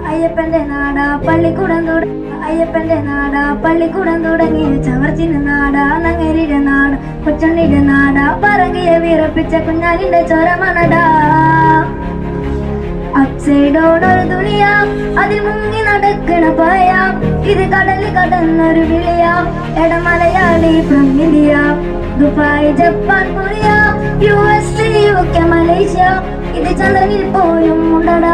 അയ്യപ്പന്റെ നാടാ പള്ളിക്കൂടം അയ്യപ്പന്റെ നാടാ പള്ളിക്കൂടം തുടങ്ങിയ ചവർച്ചിന്റെ നാടാ നങ്ങേരിയുടെ നാട് കൊച്ചണ്ണിയുടെ നാടാ പറകിയെ വിറപ്പിച്ച കുഞ്ഞാലിന്റെ ചൊരമണടാ. അപ്സൈഡോൺ ഒരു തുണിയാ അതിൽ മുങ്ങി നടക്കണ പായാ ഇത് കടലിൽ കടന്നൊരു വിളിയാ എടമലയാളി from India Dubai Japan Korea US UK Malaysia ഇത് ചന്ദ്രനിൽ പോലും ഉണ്ടടാ.